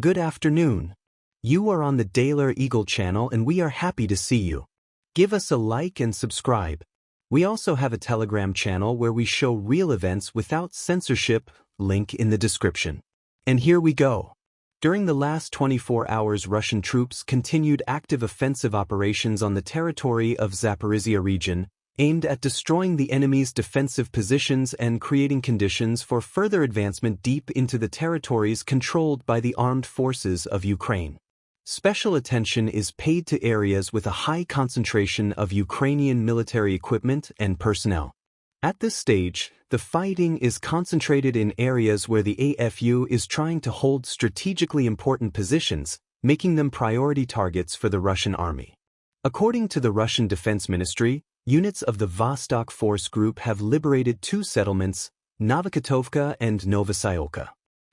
Good afternoon. You are on the Daler Eagle channel and we are happy to see you. Give us a like and subscribe. We also have a Telegram channel where we show real events without censorship, link in the description. And here we go. During the last 24 hours, Russian troops continued active offensive operations on the territory of Zaporozhye region, aimed at destroying the enemy's defensive positions and creating conditions for further advancement deep into the territories controlled by the armed forces of Ukraine. Special attention is paid to areas with a high concentration of Ukrainian military equipment and personnel. At this stage, the fighting is concentrated in areas where the AFU is trying to hold strategically important positions, making them priority targets for the Russian army. According to the Russian Defense Ministry, units of the Vostok Force Group have liberated two settlements, Novokhotovka and Novosayolka.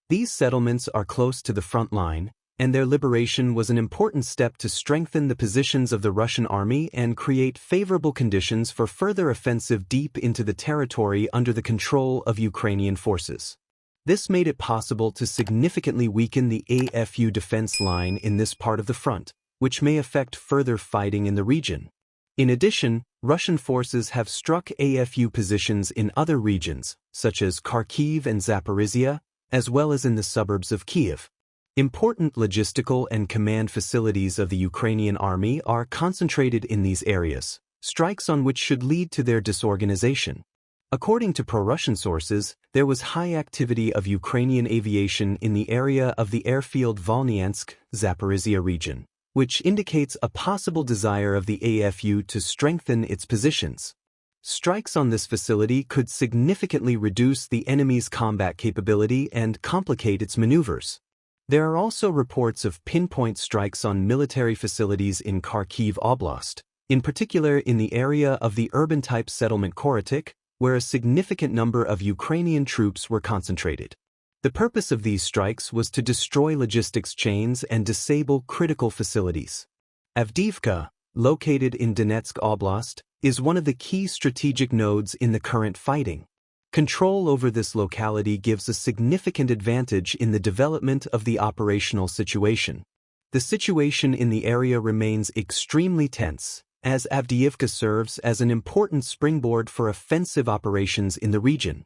These settlements are close to the front line, and their liberation was an important step to strengthen the positions of the Russian army and create favorable conditions for further offensive deep into the territory under the control of Ukrainian forces. This made it possible to significantly weaken the AFU defense line in this part of the front, which may affect further fighting in the region. In addition, Russian forces have struck AFU positions in other regions, such as Kharkiv and Zaporozhye, as well as in the suburbs of Kiev. Important logistical and command facilities of the Ukrainian army are concentrated in these areas, strikes on which should lead to their disorganization. According to pro-Russian sources, there was high activity of Ukrainian aviation in the area of the airfield Volnyansk, Zaporozhye region, which indicates a possible desire of the AFU to strengthen its positions. Strikes on this facility could significantly reduce the enemy's combat capability and complicate its maneuvers. There are also reports of pinpoint strikes on military facilities in Kharkiv Oblast, in particular in the area of the urban-type settlement Korotik, where a significant number of Ukrainian troops were concentrated. The purpose of these strikes was to destroy logistics chains and disable critical facilities. Avdiivka, located in Donetsk Oblast, is one of the key strategic nodes in the current fighting. Control over this locality gives a significant advantage in the development of the operational situation. The situation in the area remains extremely tense, as Avdiivka serves as an important springboard for offensive operations in the region.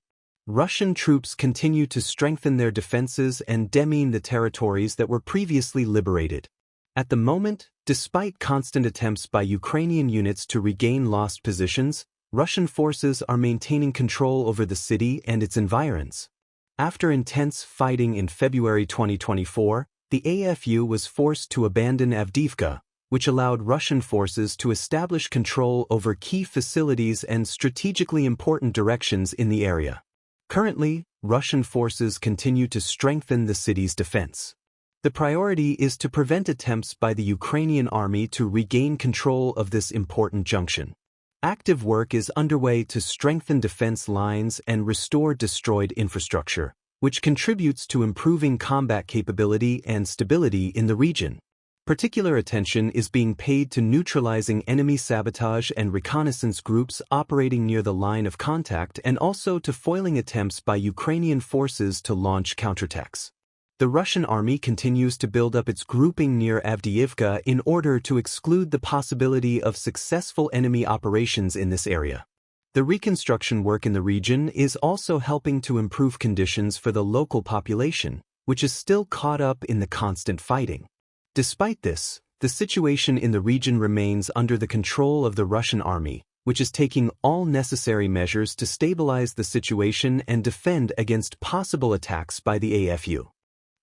Russian troops continue to strengthen their defenses and demine the territories that were previously liberated. At the moment, despite constant attempts by Ukrainian units to regain lost positions, Russian forces are maintaining control over the city and its environs. After intense fighting in February 2024, the AFU was forced to abandon Avdiivka, which allowed Russian forces to establish control over key facilities and strategically important directions in the area. Currently, Russian forces continue to strengthen the city's defense. The priority is to prevent attempts by the Ukrainian army to regain control of this important junction. Active work is underway to strengthen defense lines and restore destroyed infrastructure, which contributes to improving combat capability and stability in the region. Particular attention is being paid to neutralizing enemy sabotage and reconnaissance groups operating near the line of contact and also to foiling attempts by Ukrainian forces to launch counterattacks. The Russian army continues to build up its grouping near Avdiivka in order to exclude the possibility of successful enemy operations in this area. The reconstruction work in the region is also helping to improve conditions for the local population, which is still caught up in the constant fighting. Despite this, the situation in the region remains under the control of the Russian army, which is taking all necessary measures to stabilize the situation and defend against possible attacks by the AFU.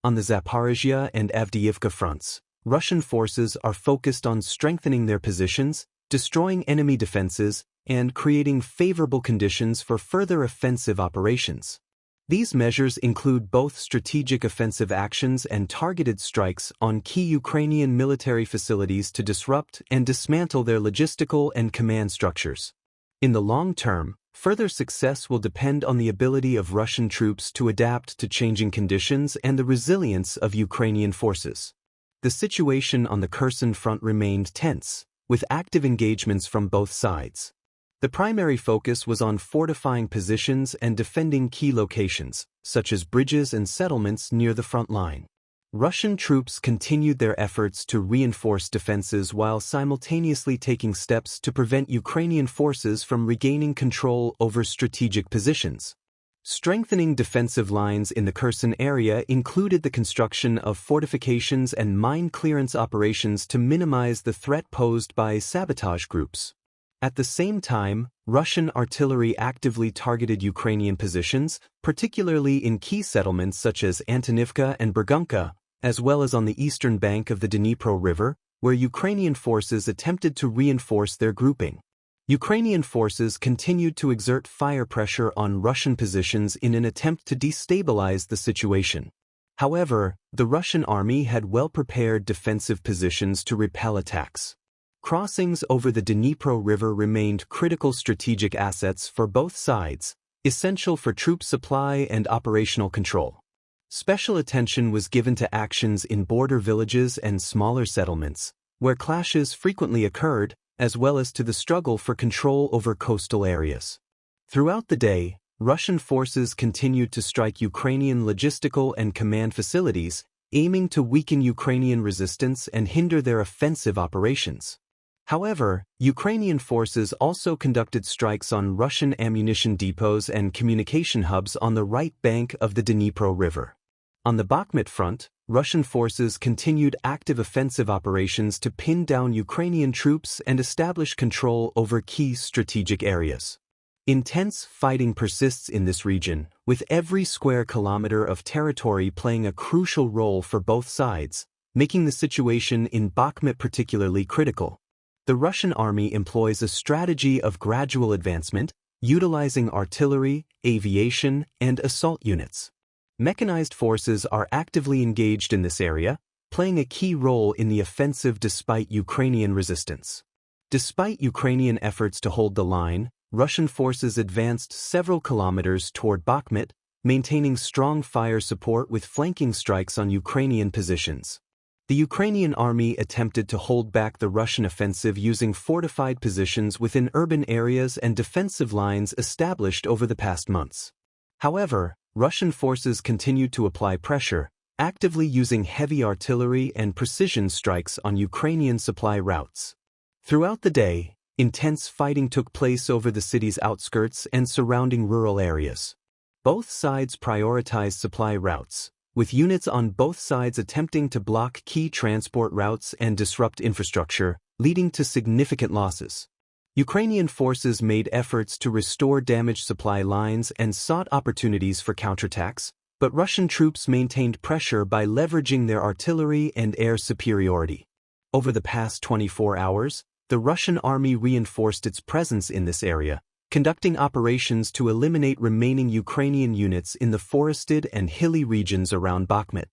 On the Zaporozhye and Avdiivka fronts, Russian forces are focused on strengthening their positions, destroying enemy defenses, and creating favorable conditions for further offensive operations. These measures include both strategic offensive actions and targeted strikes on key Ukrainian military facilities to disrupt and dismantle their logistical and command structures. In the long term, further success will depend on the ability of Russian troops to adapt to changing conditions and the resilience of Ukrainian forces. The situation on the Kherson front remained tense, with active engagements from both sides. The primary focus was on fortifying positions and defending key locations, such as bridges and settlements near the front line. Russian troops continued their efforts to reinforce defenses while simultaneously taking steps to prevent Ukrainian forces from regaining control over strategic positions. Strengthening defensive lines in the Kherson area included the construction of fortifications and mine clearance operations to minimize the threat posed by sabotage groups. At the same time, Russian artillery actively targeted Ukrainian positions, particularly in key settlements such as Antonivka and Burgunka, as well as on the eastern bank of the Dnipro River, where Ukrainian forces attempted to reinforce their grouping. Ukrainian forces continued to exert fire pressure on Russian positions in an attempt to destabilize the situation. However, the Russian army had well-prepared defensive positions to repel attacks. Crossings over the Dnipro River remained critical strategic assets for both sides, essential for troop supply and operational control. Special attention was given to actions in border villages and smaller settlements, where clashes frequently occurred, as well as to the struggle for control over coastal areas. Throughout the day, Russian forces continued to strike Ukrainian logistical and command facilities, aiming to weaken Ukrainian resistance and hinder their offensive operations. However, Ukrainian forces also conducted strikes on Russian ammunition depots and communication hubs on the right bank of the Dnipro River. On the Bakhmut front, Russian forces continued active offensive operations to pin down Ukrainian troops and establish control over key strategic areas. Intense fighting persists in this region, with every square kilometer of territory playing a crucial role for both sides, making the situation in Bakhmut particularly critical. The Russian army employs a strategy of gradual advancement, utilizing artillery, aviation, and assault units. Mechanized forces are actively engaged in this area, playing a key role in the offensive despite Ukrainian resistance. Despite Ukrainian efforts to hold the line, Russian forces advanced several kilometers toward Bakhmut, maintaining strong fire support with flanking strikes on Ukrainian positions. The Ukrainian army attempted to hold back the Russian offensive using fortified positions within urban areas and defensive lines established over the past months. However, Russian forces continued to apply pressure, actively using heavy artillery and precision strikes on Ukrainian supply routes. Throughout the day, intense fighting took place over the city's outskirts and surrounding rural areas. Both sides prioritized supply routes, with units on both sides attempting to block key transport routes and disrupt infrastructure, leading to significant losses. Ukrainian forces made efforts to restore damaged supply lines and sought opportunities for counterattacks, but Russian troops maintained pressure by leveraging their artillery and air superiority. Over the past 24 hours, the Russian army reinforced its presence in this area, conducting operations to eliminate remaining Ukrainian units in the forested and hilly regions around Bakhmut.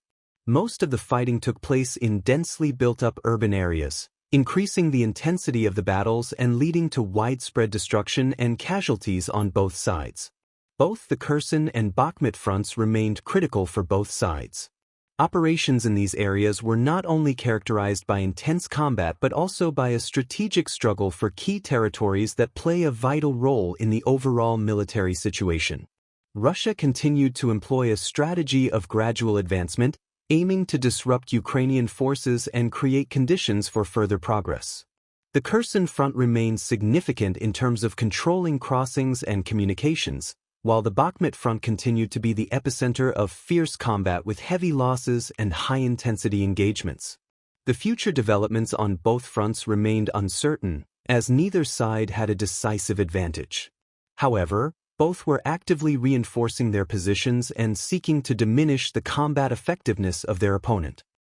Most of the fighting took place in densely built-up urban areas, increasing the intensity of the battles and leading to widespread destruction and casualties on both sides. Both the Kherson and Bakhmut fronts remained critical for both sides. Operations in these areas were not only characterized by intense combat but also by a strategic struggle for key territories that play a vital role in the overall military situation. Russia continued to employ a strategy of gradual advancement, aiming to disrupt Ukrainian forces and create conditions for further progress. The Kherson front remained significant in terms of controlling crossings and communications, while the Bakhmut front continued to be the epicenter of fierce combat with heavy losses and high-intensity engagements. The future developments on both fronts remained uncertain, as neither side had a decisive advantage. However, both were actively reinforcing their positions and seeking to diminish the combat effectiveness of their opponent.